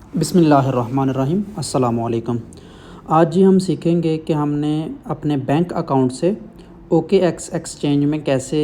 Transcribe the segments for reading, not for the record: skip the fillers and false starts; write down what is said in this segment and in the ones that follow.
बिस्मिल्लाहिर्रहमानिर्रहीम अस्सलामु अलैकुम। आज जी हम सीखेंगे कि हमने अपने बैंक अकाउंट से OKX एक्सचेंज में कैसे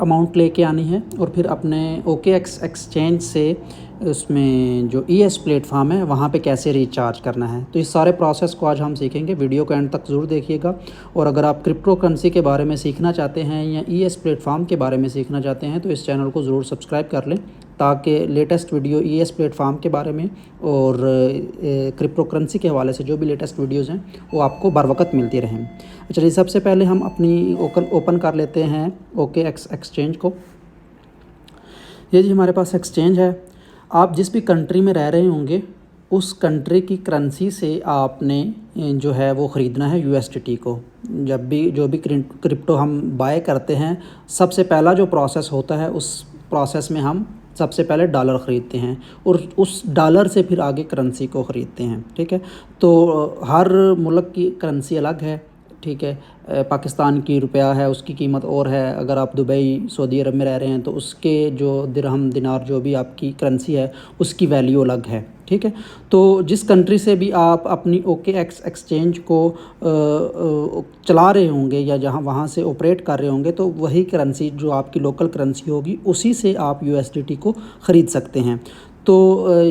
अमाउंट लेके आनी है और फिर अपने OKX एक्सचेंज से उसमें जो ES प्लेटफॉर्म है वहाँ पे कैसे रिचार्ज करना है। तो इस सारे प्रोसेस को आज हम सीखेंगे, वीडियो को एंड तक ज़रूर देखिएगा। और अगर आप क्रिप्टो करेंसी के बारे में सीखना चाहते हैं या ES प्लेटफॉर्म के बारे में सीखना चाहते हैं तो इस चैनल को ज़रूर सब्सक्राइब कर लें, ताकि लेटेस्ट वीडियो ES प्लेटफॉर्म के बारे में और क्रिप्टो करेंसी के हवाले से जो भी लेटेस्ट वीडियोज़ हैं वो आपको बर वक्त मिलती रहें। अच्छा जी, सबसे पहले हम अपनी ओपन कर लेते हैं OKX एक्सचेंज को। ये जी हमारे पास एक्सचेंज है। आप जिस भी कंट्री में रह रहे होंगे उस कंट्री की करेंसी से आपने जो है वो ख़रीदना है USDT को। जब भी जो भी क्रिप्टो हम बाय करते हैं, सबसे पहला जो प्रोसेस होता है उस प्रोसेस में हम सबसे पहले डॉलर ख़रीदते हैं और उस डॉलर से फिर आगे करेंसी को ख़रीदते हैं। ठीक है, तो हर मुल्क की करेंसी अलग है। ठीक है, पाकिस्तान की रुपया है, उसकी कीमत और है। अगर आप दुबई सऊदी अरब में रह रहे हैं तो उसके जो दिरहम दिनार जो भी आपकी करेंसी है उसकी वैल्यू अलग है। ठीक है, तो जिस कंट्री से भी आप अपनी OKX एक्सचेंज को चला रहे होंगे या जहाँ वहाँ से ऑपरेट कर रहे होंगे तो वही करेंसी जो आपकी लोकल करेंसी होगी उसी से आप USDT को ख़रीद सकते हैं। तो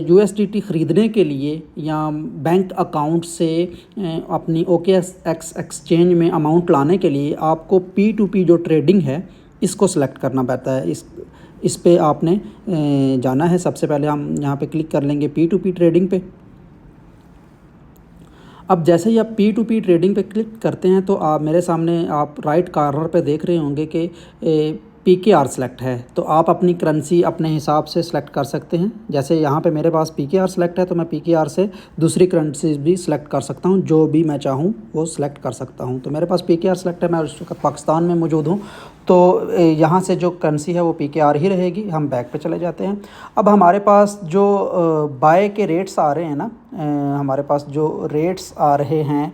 USDT ख़रीदने के लिए या बैंक अकाउंट से अपनी OKX एक्सचेंज में अमाउंट लाने के लिए आपको P2P जो ट्रेडिंग है इसको सेलेक्ट करना पड़ता है। इस पे आपने जाना है। सबसे पहले हम यहाँ पे क्लिक कर लेंगे P2P ट्रेडिंग पे। अब जैसे ही आप P2P ट्रेडिंग पे क्लिक करते हैं तो आप मेरे सामने आप राइट कॉर्नर पे देख रहे होंगे कि PKR सेलेक्ट है। तो आप अपनी करेंसी अपने हिसाब से सिलेक्ट कर सकते हैं। जैसे यहाँ पे मेरे पास PKR सेलेक्ट है तो मैं PKR से दूसरी करेंसी भी सिलेक्ट कर सकता हूँ, जो भी मैं चाहूँ वो सिलेक्ट कर सकता हूँ। तो मेरे पास PKR सेलेक्ट है, मैं उस वक्त पाकिस्तान में मौजूद हूँ तो यहाँ से जो करेंसी है वो PKR ही रहेगी। हम बैक पे चले जाते हैं। अब हमारे पास जो बाय के रेट्स आ रहे हैं ना, हमारे पास जो रेट्स आ रहे हैं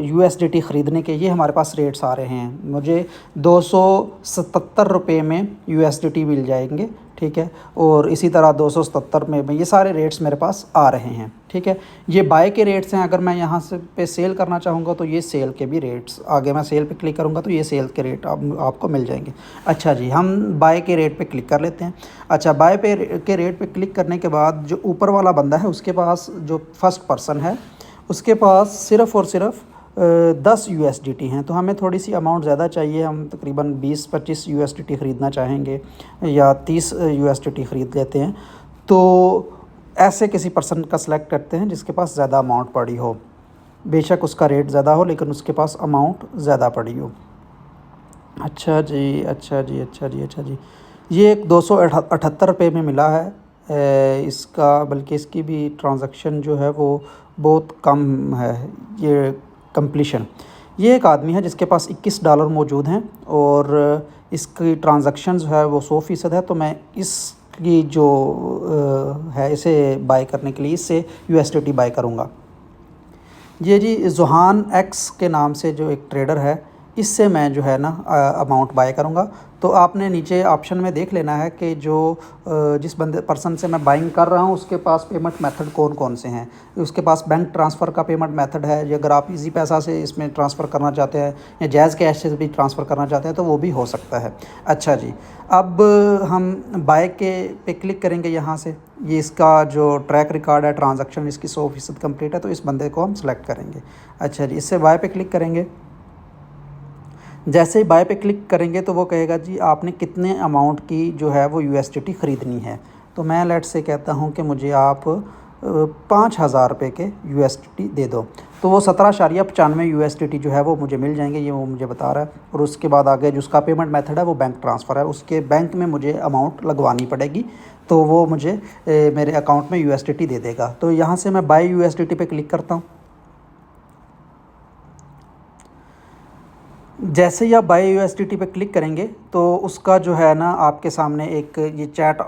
USDT ख़रीदने के, ये हमारे पास रेट्स आ रहे हैं। मुझे 277 रुपये में USDT मिल जाएंगे। ठीक है, और इसी तरह 277 में ये सारे रेट्स मेरे पास आ रहे हैं। ठीक है, ये बाय के रेट्स हैं। अगर मैं यहाँ से पे सेल करना चाहूँगा तो ये सेल के भी रेट्स आगे, मैं सेल पे क्लिक करूँगा तो ये सेल के रेट आपको मिल जाएंगे। अच्छा जी, हम बाय के रेट पे क्लिक कर लेते हैं। अच्छा, बाय पे के रेट पे क्लिक करने के बाद जो ऊपर वाला बंदा है उसके पास, जो फर्स्ट पर्सन है उसके पास सिर्फ़ और सिर्फ 10 USDT हैं। तो हमें थोड़ी सी अमाउंट ज़्यादा चाहिए, हम तकरीबन 20-25 USDT ख़रीदना चाहेंगे या 30 USDT ख़रीद लेते हैं। तो ऐसे किसी पर्सन का सिलेक्ट करते हैं जिसके पास ज़्यादा अमाउंट पड़ी हो, बेशक उसका रेट ज़्यादा हो लेकिन उसके पास अमाउंट ज़्यादा पड़ी हो। अच्छा जी, अच्छा जी, अच्छा जी, अच्छा जी, ये एक 278 रुपये में मिला है इसका, बल्कि इसकी भी ट्रांजैक्शन जो है वो बहुत कम है। ये कंप्लीशन, ये एक आदमी है जिसके पास $21 मौजूद हैं और इसकी ट्रांजैक्शन जो है वो 100% है। तो मैं इसकी जो है इसे बाय करने के लिए इससे USDT बाय करूँगा। ये जी ज़ुहान X के नाम से जो एक ट्रेडर है, इससे मैं जो है ना अमाउंट बाय करूँगा। तो आपने नीचे ऑप्शन में देख लेना है कि जो जिस पर्सन से मैं बाइंग कर रहा हूँ उसके पास पेमेंट मेथड कौन कौन से हैं। उसके पास बैंक ट्रांसफ़र का पेमेंट मेथड है, अगर आप इजी पैसा से इसमें ट्रांसफ़र करना चाहते हैं या जैज़ कैश से भी ट्रांसफ़र करना चाहते हैं तो वो भी हो सकता है। अच्छा जी, अब हम बाय के पे क्लिक करेंगे। यहाँ से ये इसका जो ट्रैक रिकॉर्ड है, ट्रांजैक्शन इसकी 100% कंप्लीट है, तो इस बंदे को हम सेलेक्ट करेंगे। अच्छा जी, इससे बाय पे क्लिक करेंगे। जैसे ही बाय पे क्लिक करेंगे तो वो कहेगा जी आपने कितने अमाउंट की जो है वो USDT ख़रीदनी है। तो मैं लेट से कहता हूँ कि मुझे आप 5,000 रुपये के USDT दे दो। तो वो 17.95 USDT जो है वो मुझे मिल जाएंगे, ये वो मुझे बता रहा है। और उसके बाद आगे जो उसका पेमेंट मेथड है वो बैंक ट्रांसफ़र है, उसके बैंक में मुझे अमाउंट लगवानी पड़ेगी तो वो मुझे मेरे अकाउंट में USDT दे देगा। तो यहाँ से मैं बाय USDT पे क्लिक करता हूँ। जैसे ही आप बाय USDT पे क्लिक करेंगे तो उसका जो है ना आपके सामने एक ये चैट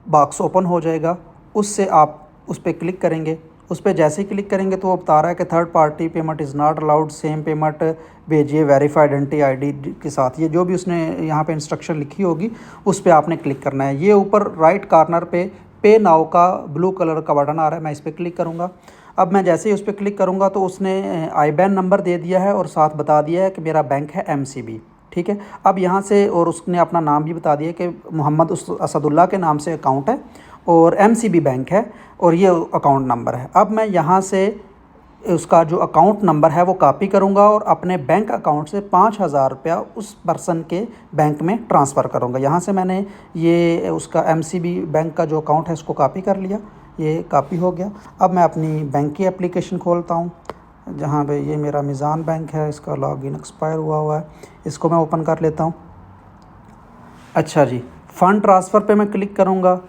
बॉक्स ओपन हो जाएगा। उससे आप उस पर क्लिक करेंगे। उस पर जैसे ही क्लिक करेंगे तो वो बता रहा है कि third party payment is not allowed, same payment भेजिए वेरीफाइड आइडेंटिटी ID के साथ। ये जो भी उसने यहाँ पे इंस्ट्रक्शन लिखी होगी उस पर आपने क्लिक करना है। ये ऊपर राइट कॉर्नर पे पे नाउ का ब्लू कलर का बटन आ रहा है, मैं इस पर क्लिक करूँगा। अब मैं जैसे ही उस पर क्लिक करूँगा तो उसने आईबैन नंबर दे दिया है और साथ बता दिया है कि मेरा बैंक है एमसीबी। ठीक है, अब यहाँ से और उसने अपना नाम भी बता दिया कि मोहम्मद असदुल्ला के नाम से अकाउंट है और एमसीबी बैंक है और ये अकाउंट नंबर है। अब मैं यहाँ से उसका जो अकाउंट नंबर है वो कॉपी करूँगा और अपने बैंक अकाउंट से 5,000 रुपया उस पर्सन के बैंक में ट्रांसफ़र करूँगा। यहाँ से मैंने ये उसका एमसीबी बैंक का जो अकाउंट है उसको कॉपी कर लिया, ये कॉपी हो गया। अब मैं अपनी बैंक की एप्लीकेशन खोलता हूँ, जहाँ पे ये मेरा मीज़ान बैंक है, इसका लॉगिन एक्सपायर हुआ है, इसको मैं ओपन कर लेता हूँ। अच्छा जी, फ़ंड ट्रांसफ़र पे मैं क्लिक करूँगा।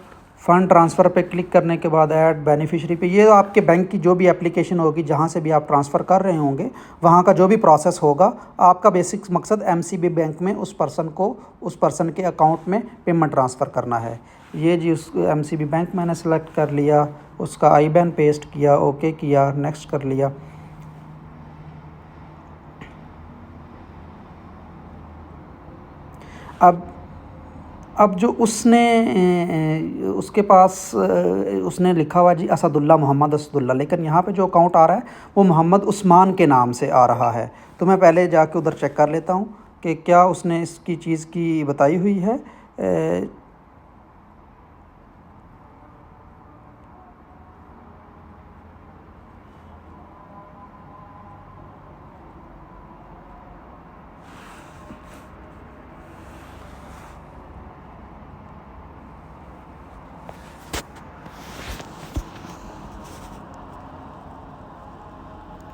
फ़ंड ट्रांसफ़र पे क्लिक करने के बाद ऐड बेनिफिशियरी पे, ये आपके बैंक की जो भी एप्लीकेशन होगी जहाँ से भी आप ट्रांसफ़र कर रहे होंगे वहाँ का जो भी प्रोसेस होगा, आपका बेसिक मकसद एमसीबी बैंक में उस पर्सन के अकाउंट में पेमेंट ट्रांसफ़र करना है। ये जी उस एमसीबी बैंक मैंने सेलेक्ट कर लिया, उसका आईबैन पेस्ट किया, ओके किया, नेक्स्ट कर लिया। अब जो उसके पास उसने लिखा हुआ जी असदुल्ला, मोहम्मद असदुल्ला, लेकिन यहाँ पे जो अकाउंट आ रहा है वो मोहम्मद उस्मान के नाम से आ रहा है। तो मैं पहले जाके उधर चेक कर लेता हूँ कि क्या उसने इसकी चीज़ की बताई हुई है।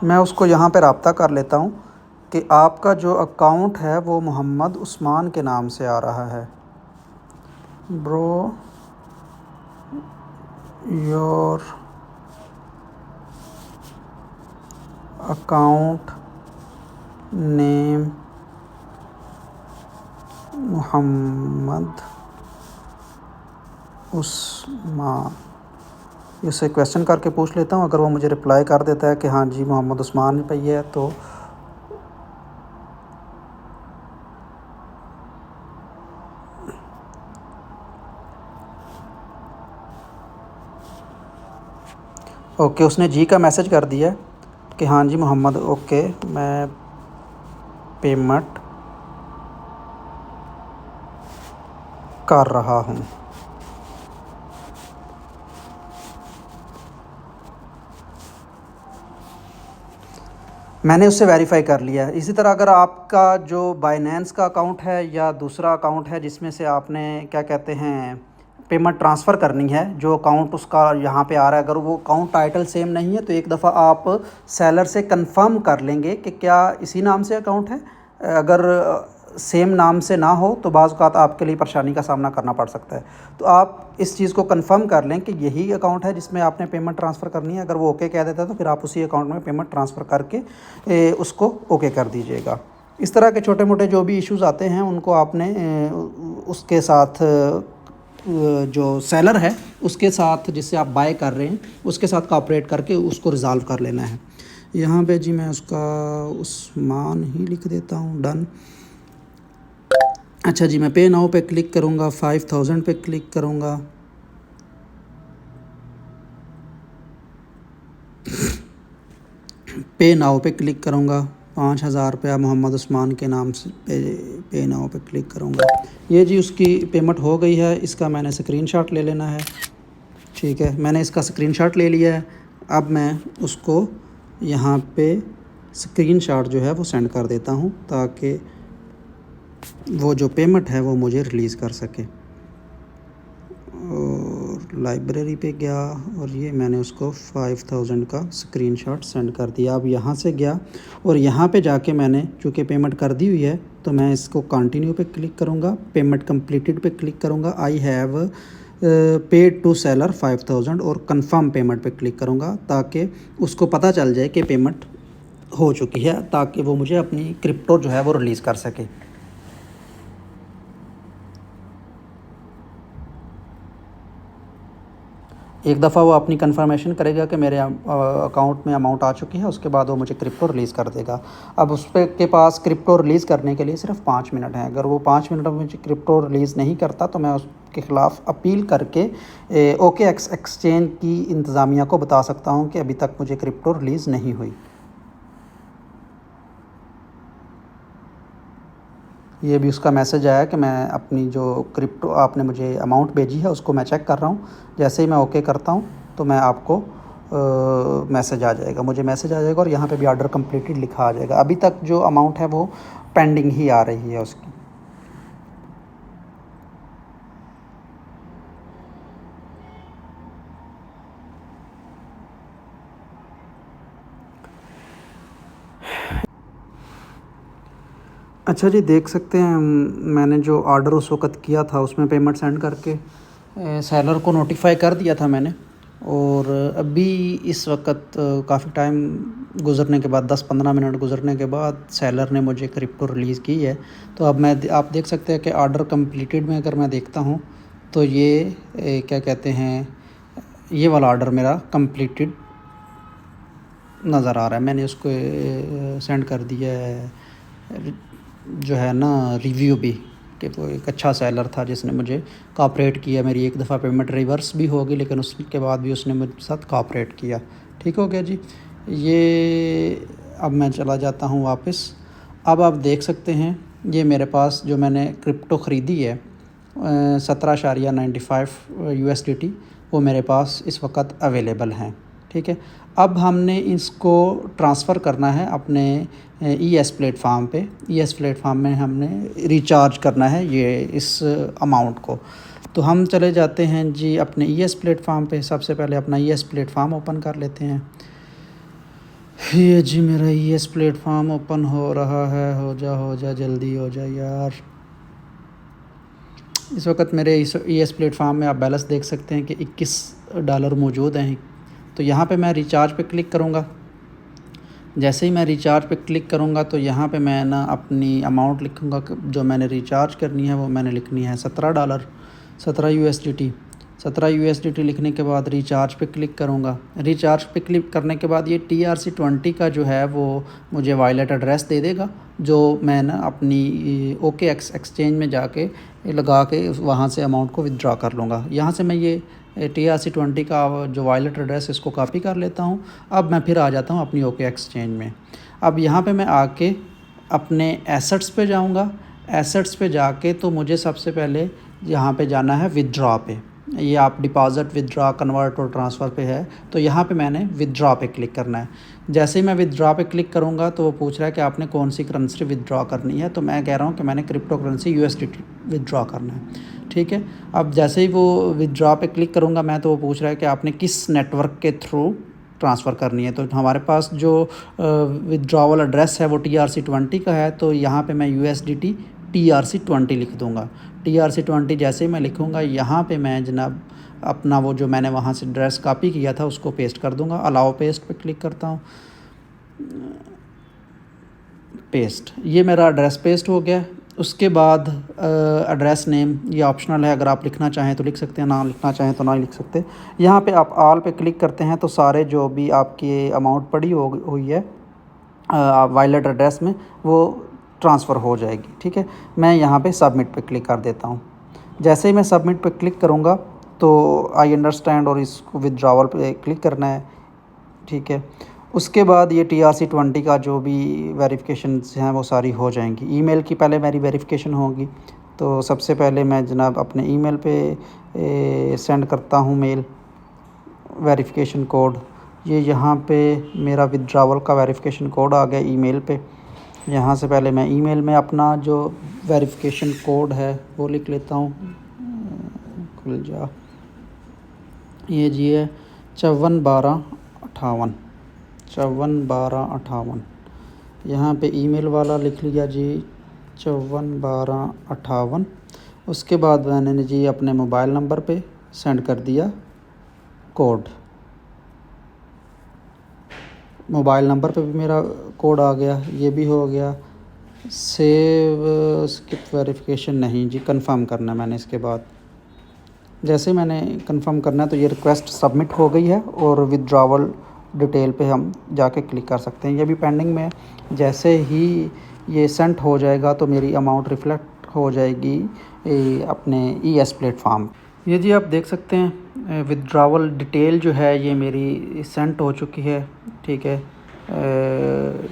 मैं उसको यहाँ पे राब्ता कर लेता हूँ कि आपका जो अकाउंट है वो मोहम्मद उस्मान के नाम से आ रहा है। Bro your account name Mohammad Usman, इससे क्वेश्चन करके पूछ लेता हूँ। अगर वो मुझे रिप्लाई कर देता है कि हाँ जी मोहम्मद उस्मान पे ही है तो ओके, उसने जी का मैसेज कर दिया कि हाँ जी मोहम्मद, ओके मैं पेमेंट कर रहा हूँ। मैंने उससे वेरीफाई कर लिया है। इसी तरह अगर आपका जो बाइनेंस का अकाउंट है या दूसरा अकाउंट है जिसमें से आपने क्या कहते हैं पेमेंट ट्रांसफ़र करनी है, जो अकाउंट उसका यहाँ पे आ रहा है, अगर वो अकाउंट टाइटल सेम नहीं है तो एक दफ़ा आप सेलर से कंफर्म कर लेंगे कि क्या इसी नाम से अकाउंट है। अगर सेम नाम से ना हो तो बाज़ औक़ात आपके लिए परेशानी का सामना करना पड़ सकता है। तो आप इस चीज़ को कंफर्म कर लें कि यही अकाउंट है जिसमें आपने पेमेंट ट्रांसफ़र करनी है। अगर वो ओके कह देता है तो फिर आप उसी अकाउंट में पेमेंट ट्रांसफ़र करके उसको ओके कर दीजिएगा। इस तरह के छोटे मोटे जो भी इश्यूज़ आते हैं उनको आपने उसके साथ जो सेलर है उसके साथ, जिससे आप बाय कर रहे हैं, उसके साथ कोऑपरेट करके उसको रिज़ॉल्व कर लेना है। यहाँ पे जी मैं उसका उस्मान ही लिख देता हूँ, डन। अच्छा जी, मैं पे नाउ पे क्लिक करूँगा, 5,000 पे क्लिक करूँगा। पे नाउ पे क्लिक करूँगा, 5,000 रुपया मोहम्मद उस्मान के नाम से पे नाउ पे क्लिक करूँगा। ये जी उसकी पेमेंट हो गई है। इसका मैंने स्क्रीनशॉट ले लेना है। ठीक है, मैंने इसका स्क्रीनशॉट ले लिया है। अब मैं उसको यहाँ पे स्क्रीनशॉट जो है वो सेंड कर देता हूँ ताकि वो जो पेमेंट है वो मुझे रिलीज़ कर सके। और लाइब्रेरी पे गया और ये मैंने उसको 5,000 का स्क्रीनशॉट सेंड कर दिया। अब यहाँ से गया और यहाँ पे जाके मैंने चूँकि पेमेंट कर दी हुई है तो मैं इसको कंटिन्यू पे क्लिक करूँगा, पेमेंट कंप्लीटेड पे क्लिक करूँगा, I have paid to seller 5,000 और कंफर्म पेमेंट पे क्लिक करूँगा ताकि उसको पता चल जाए कि पेमेंट हो चुकी है, ताकि वो मुझे अपनी क्रिप्टो जो है वो रिलीज़ कर सके। एक दफ़ा वो अपनी कंफर्मेशन करेगा कि मेरे अकाउंट में अमाउंट आ चुकी है, उसके बाद वो मुझे क्रिप्टो रिलीज़ कर देगा। अब उस पे के पास क्रिप्टो रिलीज़ करने के लिए सिर्फ 5 मिनट हैं। अगर वो 5 मिनट में मुझे क्रिप्टो रिलीज़ नहीं करता तो मैं उसके ख़िलाफ़ अपील करके OKX एक्सचेंज की इंतज़ामिया को बता सकता हूँ कि अभी तक मुझे क्रिप्टो रिलीज़ नहीं हुई। ये भी उसका मैसेज आया कि मैं अपनी जो क्रिप्टो आपने मुझे अमाउंट भेजी है उसको मैं चेक कर रहा हूँ। जैसे ही मैं ओके करता हूँ तो मैं आपको मैसेज आ जाएगा, मुझे मैसेज आ जाएगा और यहाँ पे भी ऑर्डर कंप्लीटेड लिखा आ जाएगा। अभी तक जो अमाउंट है वो पेंडिंग ही आ रही है उसकी। अच्छा जी, देख सकते हैं मैंने जो ऑर्डर उस वक़्त किया था उसमें पेमेंट सेंड करके सेलर को नोटिफाई कर दिया था मैंने। और अभी इस वक़्त काफ़ी टाइम गुज़रने के बाद 10-15 मिनट गुज़रने के बाद सेलर ने मुझे क्रिप्टो रिलीज़ की है। तो अब आप देख सकते हैं कि ऑर्डर कंप्लीटेड में अगर मैं देखता हूँ तो ये क्या कहते हैं, ये वाला ऑर्डर मेरा कंप्लीटेड नज़र आ रहा है। मैंने उसको सेंड कर दिया है जो है ना रिव्यू भी, कि वो एक अच्छा सेलर था जिसने मुझे कोऑपरेट किया। मेरी एक दफ़ा पेमेंट रिवर्स भी होगी लेकिन उसके बाद भी उसने मेरे साथ कोऑपरेट किया। ठीक हो गया जी। ये अब मैं चला जाता हूँ वापस। अब आप देख सकते हैं ये मेरे पास जो मैंने क्रिप्टो ख़रीदी है 17.95 USDT वो मेरे पास इस वक्त अवेलेबल हैं। ठीक है, अब हमने इसको ट्रांसफ़र करना है अपने ES प्लेटफार्म पे। ES प्लेटफार्म में हमने रिचार्ज करना है ये इस अमाउंट को। तो हम चले जाते हैं जी अपने ES प्लेटफार्म पे। सबसे पहले अपना ES प्लेटफार्म ओपन कर लेते हैं। ये जी मेरा ES प्लेटफार्म ओपन हो रहा है, हो जा जल्दी हो जा यार। इस वक्त मेरे इस ES प्लेटफार्म में आप बैलेंस देख सकते हैं कि $21 मौजूद हैं। तो यहाँ पे मैं रिचार्ज पे क्लिक करूँगा। जैसे ही मैं रिचार्ज पे क्लिक करूँगा तो यहाँ पे मैं ना अपनी अमाउंट लिखूँगा जो मैंने रिचार्ज करनी है, वो मैंने लिखनी है $17, 17 USDT। 17 USDT लिखने के बाद रिचार्ज पे क्लिक करूँगा। रिचार्ज पे क्लिक करने के बाद ये TRC20 का जो है वो मुझे वॉलेट एड्रेस दे देगा, जो मैं ना अपनी OKX एक्सचेंज में जाके लगा के वहाँ से अमाउंट को विदड्रॉ कर लूँगा। यहाँ से मैं ये TRC20 का जो वॉलेट एड्रेस इसको कॉपी कर लेता हूँ। अब मैं फिर आ जाता हूँ अपनी OKX एक्सचेंज में। अब यहाँ पे मैं आके अपने एसेट्स पे जाऊँगा। एसेट्स पे जाके तो मुझे सबसे पहले यहाँ पे जाना है विदड्रॉ पे। ये आप डिपॉज़िट, विदड्रॉ, कन्वर्ट और ट्रांसफ़र पे है, तो यहाँ पे मैंने विदड्रॉ पे क्लिक करना है। जैसे ही मैं विदड्रॉ पे क्लिक करूँगा तो वो पूछ रहा है कि आपने कौन सी करेंसी विदड्रॉ करनी है। तो मैं कह रहा हूँ कि मैंने क्रिप्टो करेंसी USDT विदड्रॉ करना है। ठीक है, अब जैसे ही वो विदड्रॉ पे क्लिक करूँगा मैं तो वो पूछ रहा है कि आपने किस नेटवर्क के थ्रू ट्रांसफ़र करनी है। तो हमारे पास जो विदड्रॉवल एड्रेस है वो TRC20 का है, तो यहाँ पे मैं USDT TRC20 लिख दूँगा। TRC20 जैसे ही मैं लिखूँगा यहाँ पे मैं जनाब अपना वो जो मैंने वहाँ से एड्रेस कॉपी किया था उसको पेस्ट कर दूँगा। अलाउ पेस्ट पे क्लिक करता हूँ। पेस्ट, ये मेरा एड्रेस पेस्ट हो गया। उसके बाद एड्रेस नेम ये ऑप्शनल है, अगर आप लिखना चाहें तो लिख सकते हैं, ना लिखना चाहें तो ना लिख सकते। यहाँ पे आप ऑल पे क्लिक करते हैं तो सारे जो भी आपकी अमाउंट पड़ी हुई है वॉलेट एड्रेस में वो ट्रांसफ़र हो जाएगी। ठीक है, मैं यहाँ पे सबमिट पे क्लिक कर देता हूँ। जैसे ही मैं सबमिट पे क्लिक करूँगा तो आई अंडरस्टैंड और इसको विदड्रॉवल पे क्लिक करना है। ठीक है, उसके बाद ये TRC20 का जो भी वेरिफिकेशंस हैं वो सारी हो जाएंगी। ईमेल की पहले मेरी वेरिफिकेशन होगी, तो सबसे पहले मैं जनाब अपने ईमेल पे सेंड करता हूँ मेल वेरिफिकेशन कोड। ये यहाँ पे मेरा विदड्रॉवल का वेरिफिकेशन कोड आ गया ईमेल पे। यहाँ से पहले मैं ईमेल में अपना जो वेरिफिकेशन कोड है वो लिख लेता हूँ। खुल जा, ये जी है 541258 541258। यहाँ पे ईमेल वाला लिख लिया जी 541258। उसके बाद मैंने जी अपने मोबाइल नंबर पे सेंड कर दिया कोड। मोबाइल नंबर पे भी मेरा कोड आ गया, ये भी हो गया। सेव स्किप वेरिफिकेशन नहीं जी, कंफर्म करना है मैंने। इसके बाद जैसे मैंने कंफर्म करना है तो ये रिक्वेस्ट सबमिट हो गई है और विदड्रॉवल डिटेल पे हम जाके क्लिक कर सकते हैं। ये भी पेंडिंग में, जैसे ही ये सेंड हो जाएगा तो मेरी अमाउंट रिफ़्लेक्ट हो जाएगी अपने ES प्लेटफॉर्म। ये जी आप देख सकते हैं विदड्रॉवल डिटेल जो है ये मेरी सेंड हो चुकी है। ठीक है,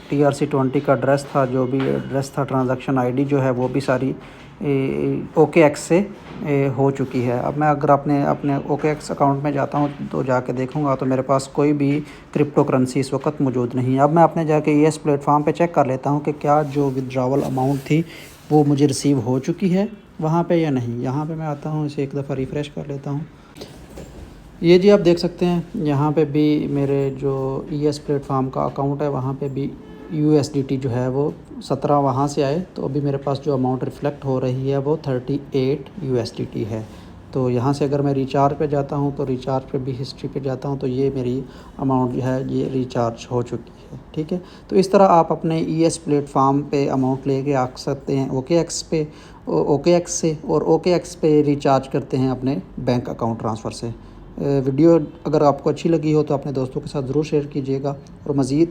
TRC20 का एड्रेस था, जो भी एड्रेस था, ट्रांजैक्शन आईडी जो है वो भी सारी OKX से हो चुकी है। अब मैं अगर अपने OKX अकाउंट में जाता हूँ तो जाके देखूँगा तो मेरे पास कोई भी क्रिप्टो करेंसी इस वक्त मौजूद नहीं है। अब मैं अपने जाके ES प्लेटफॉर्म पे चेक कर लेता हूँ कि क्या जो विदड्रॉवल अमाउंट थी वो मुझे रिसीव हो चुकी है वहाँ पे या नहीं। यहाँ पे मैं आता हूँ, इसे एक दफ़ा रिफ़्रेश कर लेता हूँ। ये जी आप देख सकते हैं यहाँ पे भी मेरे जो ES प्लेटफॉर्म का अकाउंट है वहाँ पे भी USDT जो है वो 17 वहाँ से आए, तो अभी मेरे पास जो अमाउंट रिफ़्लेक्ट हो रही है वो 38 USDT है। तो यहाँ से अगर मैं रिचार्ज पे जाता हूँ तो रिचार्ज पे भी हिस्ट्री पे जाता हूँ तो ये मेरी अमाउंट जो है ये रिचार्ज हो चुकी है। ठीक है, तो इस तरह आप अपने ES प्लेटफॉर्म पे अमाउंट लेके आ सकते हैं OKX पे, OKX से, और OKX पे रिचार्ज करते हैं अपने बैंक अकाउंट ट्रांसफ़र से। वीडियो अगर आपको अच्छी लगी हो तो अपने दोस्तों के साथ ज़रूर शेयर कीजिएगा और मज़ीद